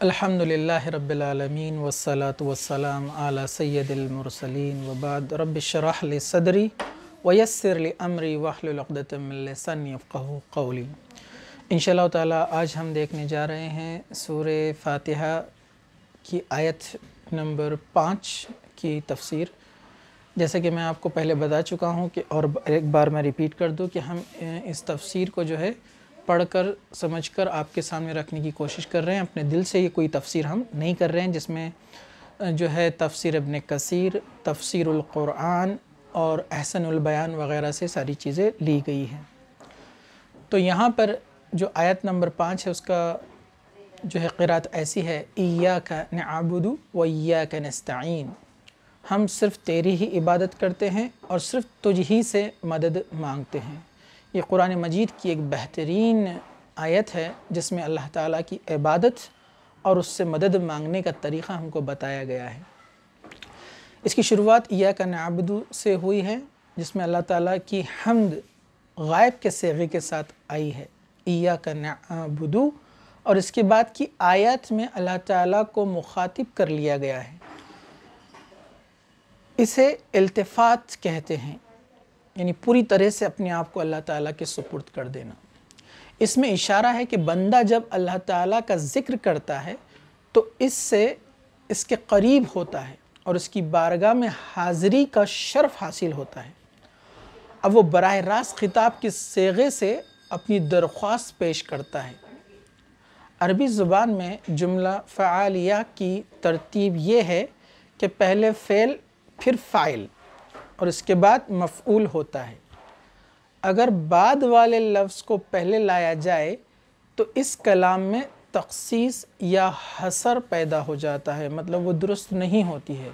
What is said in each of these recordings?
الحمدللہ رب العالمین والصلاة والسلام علی سید المرسلین وبعد رب اشرح لی صدری ویسر لی امری واحلل عقدۃ من لسانی یفقہوا قولی۔ انشاءاللہ تعالی آج ہم دیکھنے جا رہے ہیں سورہ فاتحہ کی آیت نمبر 5 کی تفسیر۔ جیسا کہ میں آپ کو پہلے بتا چکا ہوں کہ اور ایک بار میں ریپیٹ کر دوں کہ ہم اس تفسیر کو جو ہے پڑھ کر سمجھ کر آپ کے سامنے رکھنے کی کوشش کر رہے ہیں، اپنے دل سے یہ کوئی تفسیر ہم نہیں کر رہے ہیں جس میں جو ہے تفسیر ابن کثیر، تفسیر القرآن اور احسن البیان وغیرہ سے ساری چیزیں لی گئی ہیں۔ تو یہاں پر جو آیت نمبر 5 ہے اس کا جو ہے قرأت ایسی ہے، ایاک نعبد و ایاک نستعین، ہم صرف تیری ہی عبادت کرتے ہیں اور صرف تجھ ہی سے مدد مانگتے ہیں۔ یہ قرآن مجید کی ایک بہترین آیت ہے جس میں اللہ تعالیٰ کی عبادت اور اس سے مدد مانگنے کا طریقہ ہم کو بتایا گیا ہے۔ اس کی شروعات ایاک نعبد سے ہوئی ہے جس میں اللہ تعالیٰ کی حمد غائب کے صیغے کے ساتھ آئی ہے، ایاک نعبد، اور اس کے بعد کی آیت میں اللہ تعالیٰ کو مخاطب کر لیا گیا ہے۔ اسے التفات کہتے ہیں، یعنی پوری طرح سے اپنے آپ کو اللہ تعالیٰ کے سپرد کر دینا۔ اس میں اشارہ ہے کہ بندہ جب اللہ تعالیٰ کا ذکر کرتا ہے تو اس سے اس کے قریب ہوتا ہے اور اس کی بارگاہ میں حاضری کا شرف حاصل ہوتا ہے۔ اب وہ براہ راست خطاب کے صیغے سے اپنی درخواست پیش کرتا ہے۔ عربی زبان میں جملہ فعالیہ کی ترتیب یہ ہے کہ پہلے فعل پھر فاعل اور اس کے بعد مفعول ہوتا ہے۔ اگر بعد والے لفظ کو پہلے لایا جائے تو اس کلام میں تخصیص یا حصر پیدا ہو جاتا ہے، مطلب وہ درست نہیں ہوتی ہے۔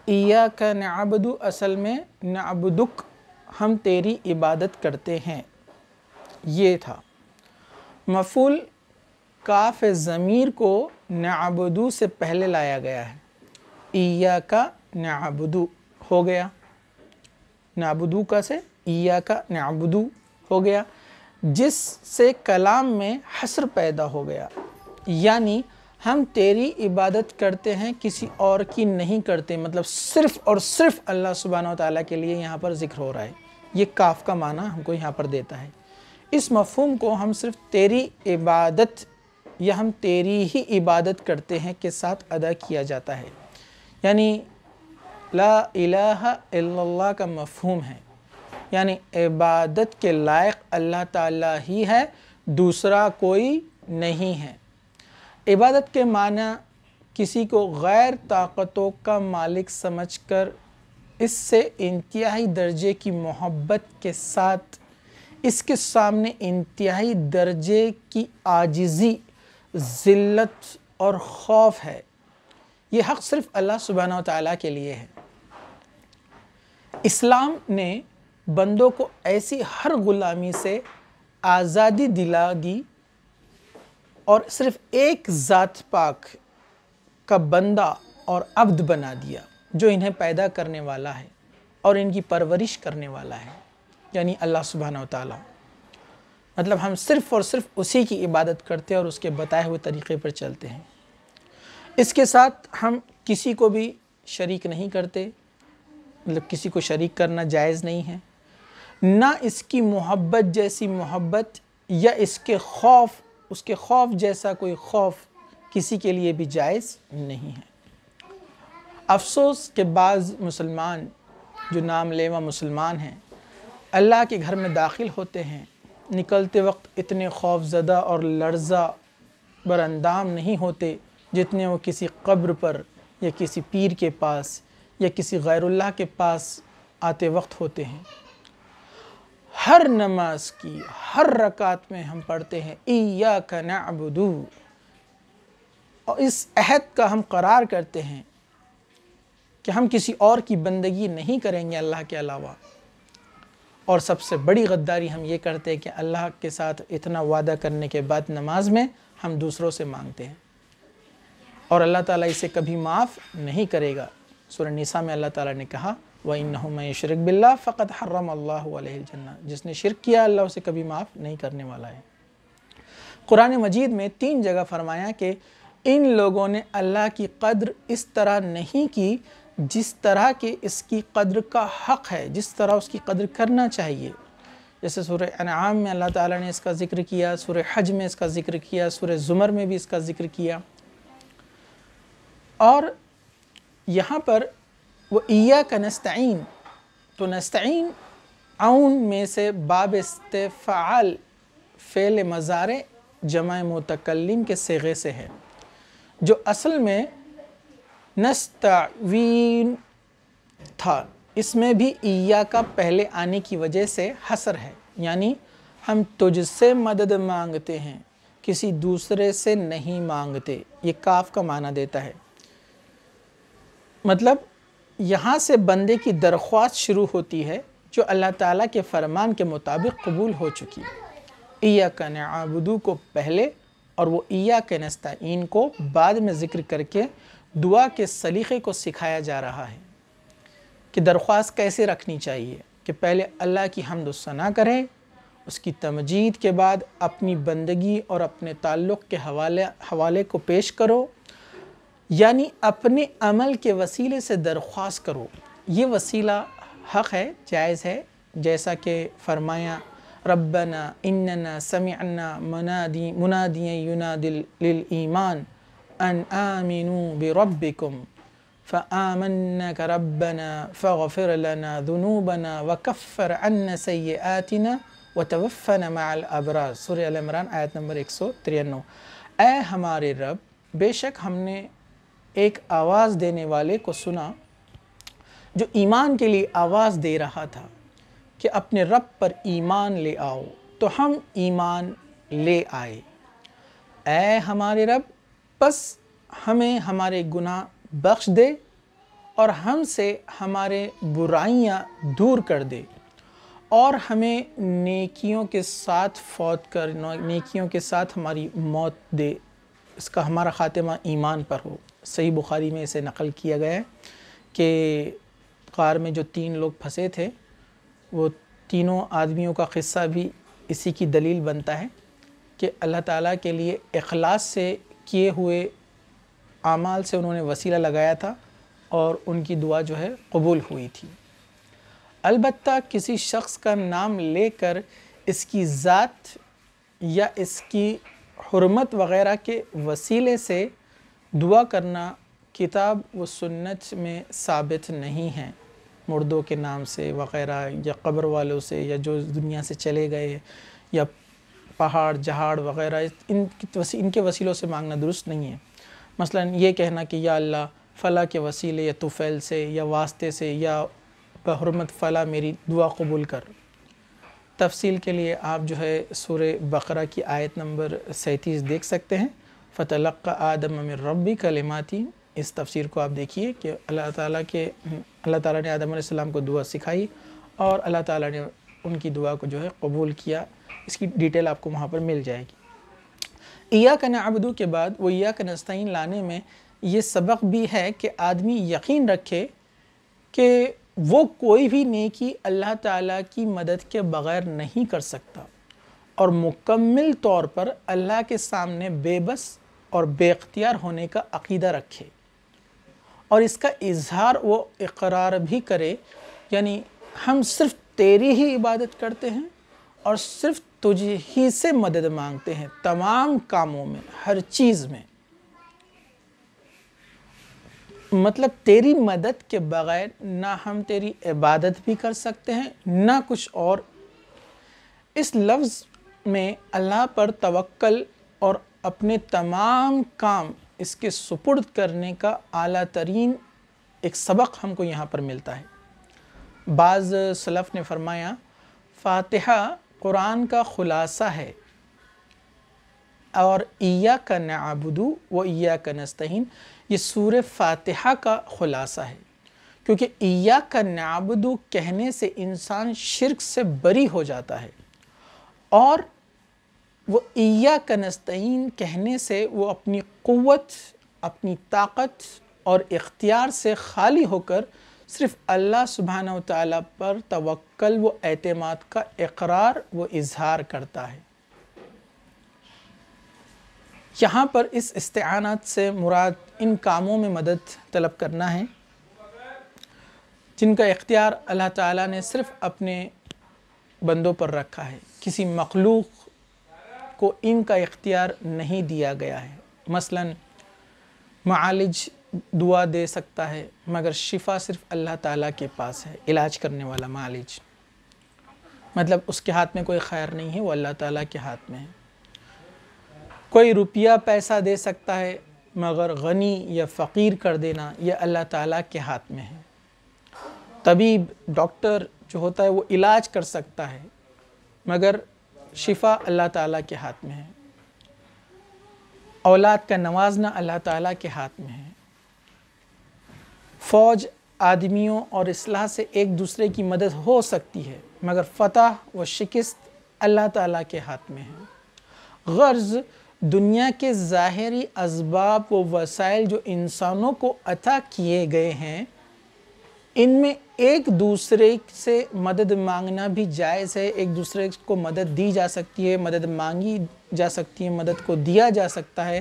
ایاک نعبد اصل میں نعبدک، ہم تیری عبادت کرتے ہیں، یہ تھا۔ مفعول کاف ضمیر کو نعبدو سے پہلے لایا گیا ہے، ایاک نعبدو ہو گیا، نعبدو کا سے ایاک نعبدو ہو گیا، جس سے کلام میں حصر پیدا ہو گیا، یعنی ہم تیری عبادت کرتے ہیں، کسی اور کی نہیں کرتے، مطلب صرف اور صرف اللہ سبحانہ وتعالیٰ کے لیے یہاں پر ذکر ہو رہا ہے۔ یہ کاف کا معنی ہم کو یہاں پر دیتا ہے۔ اس مفہوم کو ہم صرف تیری عبادت یا ہم تیری ہی عبادت کرتے ہیں کے ساتھ ادا کیا جاتا ہے، یعنی لا الہ الا اللہ کا مفہوم ہے، یعنی عبادت کے لائق اللہ تعالیٰ ہی ہے، دوسرا کوئی نہیں ہے۔ عبادت کے معنی کسی کو غیر طاقتوں کا مالک سمجھ کر اس سے انتہائی درجے کی محبت کے ساتھ اس کے سامنے انتہائی درجے کی عاجزی، ذلت اور خوف ہے۔ یہ حق صرف اللہ سبحانہ وتعالیٰ کے لیے ہے۔ اسلام نے بندوں کو ایسی ہر غلامی سے آزادی دلا دی اور صرف ایک ذات پاک کا بندہ اور عبد بنا دیا جو انہیں پیدا کرنے والا ہے اور ان کی پرورش کرنے والا ہے، یعنی اللہ سبحانہ وتعالیٰ۔ مطلب ہم صرف اور صرف اسی کی عبادت کرتے ہیں اور اس کے بتائے ہوئے طریقے پر چلتے ہیں۔ اس کے ساتھ ہم کسی کو بھی شریک نہیں کرتے، مطلب کسی کو شریک کرنا جائز نہیں ہے، نہ اس کی محبت جیسی محبت یا اس کے خوف جیسا کوئی خوف کسی کے لیے بھی جائز نہیں ہے۔ افسوس کہ بعض مسلمان جو نام لیوا مسلمان ہیں اللہ کے گھر میں داخل ہوتے ہیں، نکلتے وقت اتنے خوف زدہ اور لرزہ براندام نہیں ہوتے جتنے وہ کسی قبر پر یا کسی پیر کے پاس یا کسی غیر اللہ کے پاس آتے وقت ہوتے ہیں۔ ہر نماز کی ہر رکعت میں ہم پڑھتے ہیں ایاک نعبد، اور اس عہد کا ہم قرار کرتے ہیں کہ ہم کسی اور کی بندگی نہیں کریں گے اللہ کے علاوہ، اور سب سے بڑی غداری ہم یہ کرتے ہیں کہ اللہ کے ساتھ اتنا وعدہ کرنے کے بعد نماز میں ہم دوسروں سے مانگتے ہیں، اور اللہ تعالیٰ اسے کبھی معاف نہیں کرے گا۔ سورہ نساء میں اللہ تعالیٰ نے کہا وَإِنَّهُ مَن يُشْرِكْ بِاللَّهِ فَقَدْ حَرَّمَ اللَّهُ عَلَيْهِ الْجَنَّةَ، جس نے شرک کیا اللہ اسے کبھی معاف نہیں کرنے والا ہے۔ قرآن مجید میں 3 جگہ فرمایا کہ ان لوگوں نے اللہ کی قدر اس طرح نہیں کی جس طرح کہ اس کی قدر کا حق ہے، جس طرح اس کی قدر کرنا چاہیے۔ جیسے سورہ انعام میں اللہ تعالیٰ نے اس کا ذکر کیا، سورہ حج میں اس کا ذکر کیا، سورہ زمر میں بھی اس کا ذکر کیا۔ اور یہاں پر وہ ایاک نستعین، تو نستعین عون میں سے باب استفعال فعل مضارع جمع متکلم کے صیغے سے ہے، جو اصل میں نستعین تھا۔ اس میں بھی ایاک پہلے آنے کی وجہ سے حصر ہے، یعنی ہم تجھ سے مدد مانگتے ہیں، کسی دوسرے سے نہیں مانگتے۔ یہ کاف کا معنی دیتا ہے، مطلب یہاں سے بندے کی درخواست شروع ہوتی ہے جو اللہ تعالیٰ کے فرمان کے مطابق قبول ہو چکی ہے۔ ایاک نعبد کو پہلے اور وہ ایاک نستعین کو بعد میں ذکر کر کے دعا کے سلیقے کو سکھایا جا رہا ہے کہ درخواست کیسے رکھنی چاہیے، کہ پہلے اللہ کی حمد و ثنا کرے، اس کی تمجید کے بعد اپنی بندگی اور اپنے تعلق کے حوالے کو پیش کرو، یعنی اپنے عمل کے وسیلے سے درخواست کرو۔ یہ وسیلہ حق ہے، جائز ہے، جیسا کہ فرمایا ربنا اننا سمعنا منادیا ینادی للایمان ان آمنوا بربکم فآمناک ربنا فاغفر لنا ذنوبنا وکفر عنا سیئاتنا وتوفنا مع الابرار، سورہ ال عمران آیت نمبر 193۔ اے ہمارے رب، بے شک ہم نے ایک آواز دینے والے کو سنا جو ایمان کے لیے آواز دے رہا تھا کہ اپنے رب پر ایمان لے آؤ، تو ہم ایمان لے آئے۔ اے ہمارے رب، پس ہمیں ہمارے گناہ بخش دے اور ہم سے ہمارے برائیاں دور کر دے، اور ہمیں نیکیوں کے ساتھ نیکیوں کے ساتھ ہماری موت دے، اس کا ہمارا خاتمہ ایمان پر ہو۔ صحیح بخاری میں اسے نقل کیا گیا ہے کہ غار میں جو 3 لوگ پھنسے تھے، وہ تینوں آدمیوں کا قصہ بھی اسی کی دلیل بنتا ہے کہ اللہ تعالیٰ کے لیے اخلاص سے کیے ہوئے اعمال سے انہوں نے وسیلہ لگایا تھا اور ان کی دعا جو ہے قبول ہوئی تھی۔ البتہ کسی شخص کا نام لے کر اس کی ذات یا اس کی حرمت وغیرہ کے وسیلے سے دعا کرنا کتاب و سنت میں ثابت نہیں ہے۔ مردوں کے نام سے وغیرہ یا قبر والوں سے یا جو دنیا سے چلے گئے یا پہاڑ جہاڑ وغیرہ ان کے وسیلوں سے مانگنا درست نہیں ہے۔ مثلا یہ کہنا کہ یا اللہ فلاں کے وسیلے یا طفیل سے یا واسطے سے یا بحرمت فلاں میری دعا قبول کر۔ تفصیل کے لیے آپ جو ہے سورہ بقرہ کی آیت نمبر 37 دیکھ سکتے ہیں۔ فَتَلَقَّى آدَمَ مِن رَبِّ کَلِمَاتٍ، اس تفسیر کو آپ دیکھیے کہ اللہ تعالیٰ نے آدم علیہ السلام کو دعا سکھائی اور اللہ تعالیٰ نے ان کی دعا کو جو ہے قبول کیا۔ اس کی ڈیٹیل آپ کو وہاں پر مل جائے گی۔ ایاک نعبد کے بعد وہ ایاک نستعین لانے میں یہ سبق بھی ہے کہ آدمی یقین رکھے کہ وہ کوئی بھی نیکی اللہ تعالیٰ کی مدد کے بغیر نہیں کر سکتا، اور مکمل طور پر اللہ کے سامنے بے بس اور بے اختیار ہونے کا عقیدہ رکھے، اور اس کا اظہار وہ اقرار بھی کرے، یعنی ہم صرف تیری ہی عبادت کرتے ہیں اور صرف تجھ ہی سے مدد مانگتے ہیں، تمام کاموں میں، ہر چیز میں، مطلب تیری مدد کے بغیر نہ ہم تیری عبادت بھی کر سکتے ہیں نہ کچھ اور۔ اس لفظ میں اللہ پر توکل اور اپنے تمام کام اس کے سپرد کرنے کا اعلیٰ ترین ایک سبق ہم کو یہاں پر ملتا ہے۔ بعض سلف نے فرمایا فاتحہ قرآن کا خلاصہ ہے، اور ایاک نعبد و ایاک نستعین یہ سورہ فاتحہ کا خلاصہ ہے، کیونکہ ایاک نعبد کہنے سے انسان شرک سے بری ہو جاتا ہے، اور وہ ایاک نستعین کہنے سے وہ اپنی قوت، اپنی طاقت اور اختیار سے خالی ہو کر صرف اللہ سبحانہ و تعالیٰ پر توکل و اعتماد کا اقرار و اظہار کرتا ہے۔ یہاں پر اس استعانت سے مراد ان کاموں میں مدد طلب کرنا ہے جن کا اختیار اللہ تعالیٰ نے صرف اپنے بندوں پر رکھا ہے، کسی مخلوق کو ان کا اختیار نہیں دیا گیا ہے۔ مثلا معالج دعا دے سکتا ہے مگر شفا صرف اللہ تعالیٰ کے پاس ہے، علاج کرنے والا معالج، مطلب اس کے ہاتھ میں کوئی خیر نہیں ہے، وہ اللہ تعالیٰ کے ہاتھ میں ہے۔ کوئی روپیہ پیسہ دے سکتا ہے مگر غنی یا فقیر کر دینا یہ اللہ تعالیٰ کے ہاتھ میں ہے۔ طبیب، ڈاکٹر جو ہوتا ہے وہ علاج کر سکتا ہے مگر شفا اللہ تعالیٰ کے ہاتھ میں ہے۔ اولاد کا نوازنا اللہ تعالیٰ کے ہاتھ میں ہے۔ فوج آدمیوں اور اصلاح سے ایک دوسرے کی مدد ہو سکتی ہے مگر فتح و شکست اللہ تعالیٰ کے ہاتھ میں ہے۔ غرض دنیا کے ظاہری اسباب و وسائل جو انسانوں کو عطا کیے گئے ہیں ان میں ایک دوسرے سے مدد مانگنا بھی جائز ہے، ایک دوسرے کو مدد دی جا سکتی ہے، مدد مانگی جا سکتی ہے، مدد کو دیا جا سکتا ہے،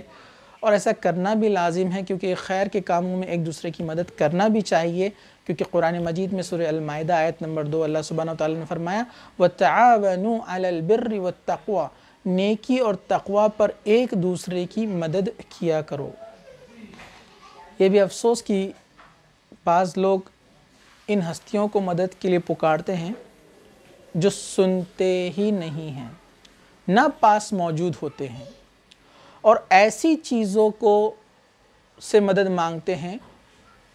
اور ایسا کرنا بھی لازم ہے کیونکہ خیر کے کاموں میں ایک دوسرے کی مدد کرنا بھی چاہیے، کیونکہ قرآن مجید میں سورہ المائدہ آیت نمبر 2 اللہ سبحانہ وتعالی نے فرمایا وَتَعَاوَنُوا عَلَى الْبِرِّ وَالتَّقْوَى، نیکی اور تقوی پر ایک دوسرے کی مدد کیا کرو۔ یہ بھی افسوس کہ بعض لوگ ان ہستیوں کو مدد کے لیے پکارتے ہیں جو سنتے ہی نہیں ہیں، نہ پاس موجود ہوتے ہیں، اور ایسی چیزوں کو سے مدد مانگتے ہیں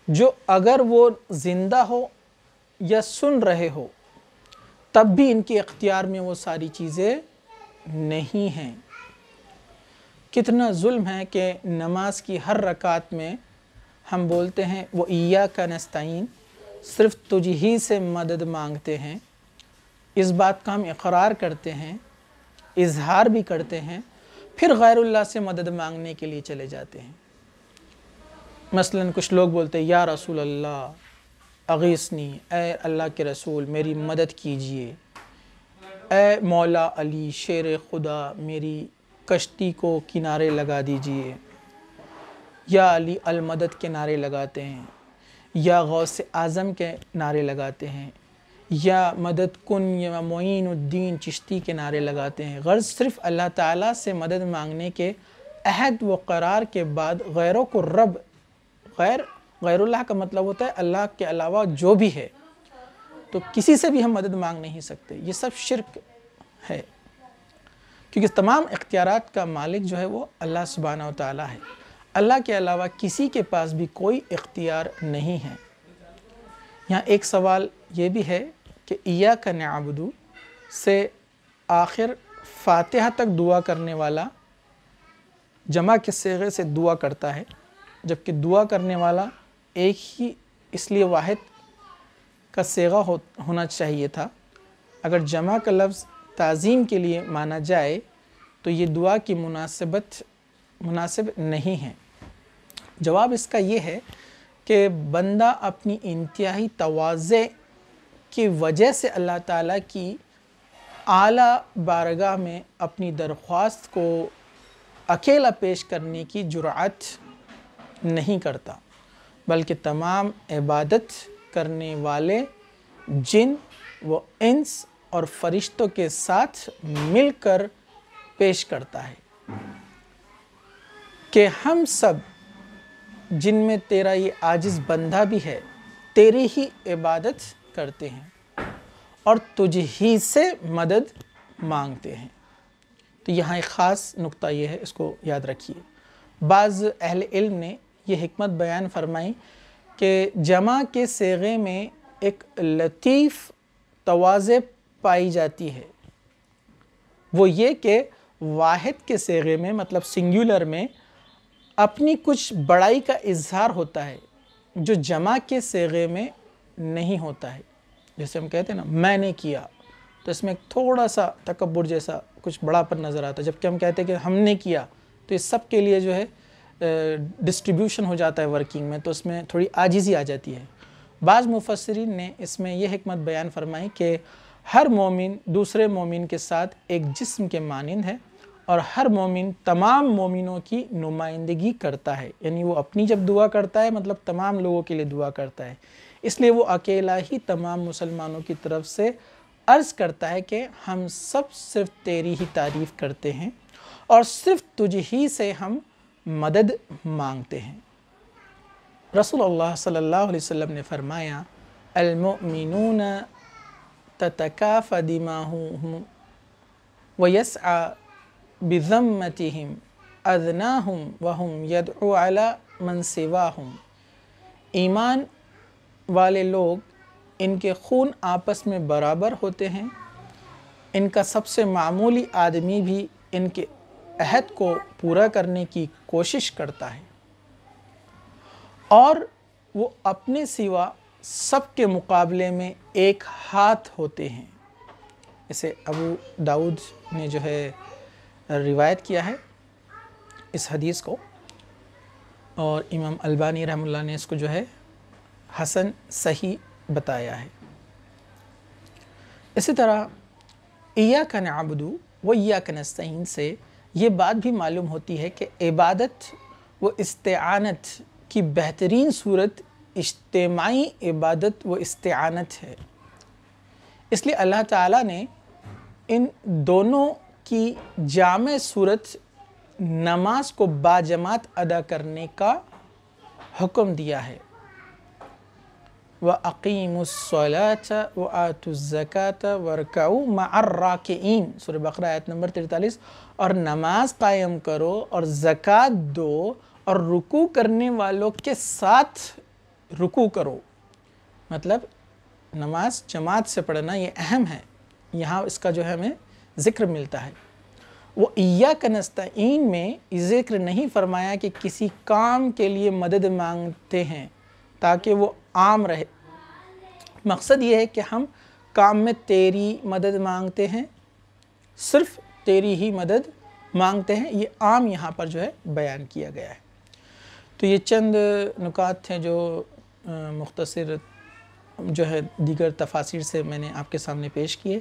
جو اگر وہ زندہ ہو یا سن رہے ہو تب بھی ان کے اختیار میں وہ ساری چیزیں نہیں ہیں۔ کتنا ظلم ہے کہ نماز کی ہر رکعت میں ہم بولتے ہیں وَإِيَّاكَ نَسْتَعِينُ، صرف تجھ ہی سے مدد مانگتے ہیں، اس بات کا ہم اقرار کرتے ہیں، اظہار بھی کرتے ہیں، پھر غیر اللہ سے مدد مانگنے کے لیے چلے جاتے ہیں۔ مثلا کچھ لوگ بولتے ہیں یا رسول اللہ اغیثنی، اے اللہ کے رسول میری مدد کیجئے، اے مولا علی شیر خدا میری کشتی کو کنارے لگا دیجئے، یا علی المدد کے نعرے لگاتے ہیں، یا غوث اعظم کے نعرے لگاتے ہیں، یا مدد کن یا معین الدین چشتی کے نعرے لگاتے ہیں۔ غرض صرف اللہ تعالیٰ سے مدد مانگنے کے عہد و قرار کے بعد غیروں کو رب، غیر اللہ کا مطلب ہوتا ہے اللہ کے علاوہ جو بھی ہے، تو کسی سے بھی ہم مدد مانگ نہیں سکتے، یہ سب شرک ہے، کیونکہ تمام اختیارات کا مالک جو ہے وہ اللہ سبحانہ وتعالی ہے، اللہ کے علاوہ کسی کے پاس بھی کوئی اختیار نہیں ہے۔ یہاں ایک سوال یہ بھی ہے کہ ایاک نعبد سے آخر فاتحہ تک دعا کرنے والا جمع کے صیغے سے دعا کرتا ہے، جبکہ دعا کرنے والا ایک ہی اس لیے واحد کا صیغہ ہونا چاہیے تھا۔ اگر جمع کا لفظ تعظیم کے لیے مانا جائے تو یہ دعا کی مناسب نہیں ہے۔ جواب اس کا یہ ہے کہ بندہ اپنی انتہائی تواضع کی وجہ سے اللہ تعالیٰ کی اعلیٰ بارگاہ میں اپنی درخواست کو اکیلا پیش کرنے کی جرأت نہیں کرتا، بلکہ تمام عبادت کرنے والے جن و انس اور فرشتوں کے ساتھ مل کر پیش کرتا ہے کہ ہم سب جن میں تیرا یہ عاجز بندہ بھی ہے تیری ہی عبادت کرتے ہیں اور تجھ ہی سے مدد مانگتے ہیں۔ تو یہاں ایک خاص نقطہ یہ ہے، اس کو یاد رکھیے۔ بعض اہل علم نے یہ حکمت بیان فرمائی کہ جمع کے صیغے میں ایک لطیف تواضع پائی جاتی ہے، وہ یہ کہ واحد کے صیغے میں مطلب سنگولر میں اپنی کچھ بڑائی کا اظہار ہوتا ہے جو جمع کے صیغے میں نہیں ہوتا ہے۔ جیسے ہم کہتے ہیں نا میں نے کیا، تو اس میں تھوڑا سا تکبر جیسا کچھ بڑا پر نظر آتا ہے، جبکہ ہم کہتے ہیں کہ ہم نے کیا تو اس سب کے لیے جو ہے ڈسٹریبیوشن ہو جاتا ہے ورکنگ میں، تو اس میں تھوڑی عاجزی آ جاتی ہے۔ بعض مفسرین نے اس میں یہ حکمت بیان فرمائی کہ ہر مومن دوسرے مومن کے ساتھ ایک جسم کے مانند ہے اور ہر مومن تمام مومنوں کی نمائندگی کرتا ہے، یعنی وہ اپنی جب دعا کرتا ہے مطلب تمام لوگوں کے لیے دعا کرتا ہے، اس لیے وہ اکیلا ہی تمام مسلمانوں کی طرف سے عرض کرتا ہے کہ ہم سب صرف تیری ہی تعریف کرتے ہیں اور صرف تجھ ہی سے ہم مدد مانگتے ہیں۔ رسول اللہ صلی اللہ علیہ وسلم نے فرمایا المؤمنون تتکافی دماؤہم ویسعی بذمتہم ادناہم وہم یدعو علی من سواہم۔ ایمان والے لوگ ان کے خون آپس میں برابر ہوتے ہیں، ان کا سب سے معمولی آدمی بھی ان کے عہد کو پورا کرنے کی کوشش کرتا ہے، اور وہ اپنے سوا سب کے مقابلے میں ایک ہاتھ ہوتے ہیں۔ اسے ابو داؤد نے جو ہے روایت کیا ہے اس حدیث کو، اور امام البانی رحمہ اللہ نے اس کو جو ہے حسن صحیح بتایا ہے۔ اسی طرح ایاک نعبد و ایاک نستعین سے یہ بات بھی معلوم ہوتی ہے کہ عبادت و استعانت کی بہترین صورت اجتماعی عبادت و استعانت ہے، اس لیے اللہ تعالیٰ نے ان دونوں کی جامع صورت نماز کو باجماعت ادا کرنے کا حکم دیا ہے۔ وَأَقِيمُوا الصَّلَاةَ وَآتُوا الزَّكَاةَ وَارْكَعُوا مَعَ الرَّاكِعِينَ سورہ بقرہ آیت نمبر 43، اور نماز قائم کرو اور زکوٰۃ دو اور رکوع کرنے والوں کے ساتھ رکوع کرو۔ مطلب نماز جماعت سے پڑھنا یہ اہم ہے، یہاں اس کا جو ہے ہمیں ذکر ملتا ہے۔ وہ ایاک نستعین میں ذکر نہیں فرمایا کہ کسی کام کے لیے مدد مانگتے ہیں تاکہ وہ عام رہے، مقصد یہ ہے کہ ہم کام میں تیری مدد مانگتے ہیں، صرف تیری ہی مدد مانگتے ہیں، یہ عام یہاں پر جو ہے بیان کیا گیا ہے۔ تو یہ چند نکات تھے جو مختصر جو ہے دیگر تفاسیر سے میں نے آپ کے سامنے پیش کیے۔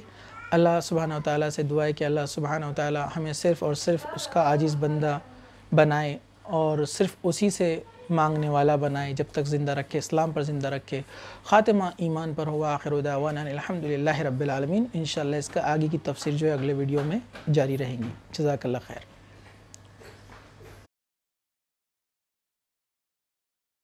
اللہ سبحانہ وتعالیٰ سے دعا ہے کہ اللہ سبحانہ وتعالیٰ ہمیں صرف اور صرف اس کا عاجز بندہ بنائے اور صرف اسی سے مانگنے والا بنائے جب تک زندہ رکھے، اسلام پر زندہ رکھے، خاتمہ ایمان پر ہو۔ آخر دعوانا الحمدللہ رب العالمین۔ انشاءاللہ اس کا آگے کی تفسیر جو ہے اگلے ویڈیو میں جاری رہیں گی۔ جزاک اللہ خیر۔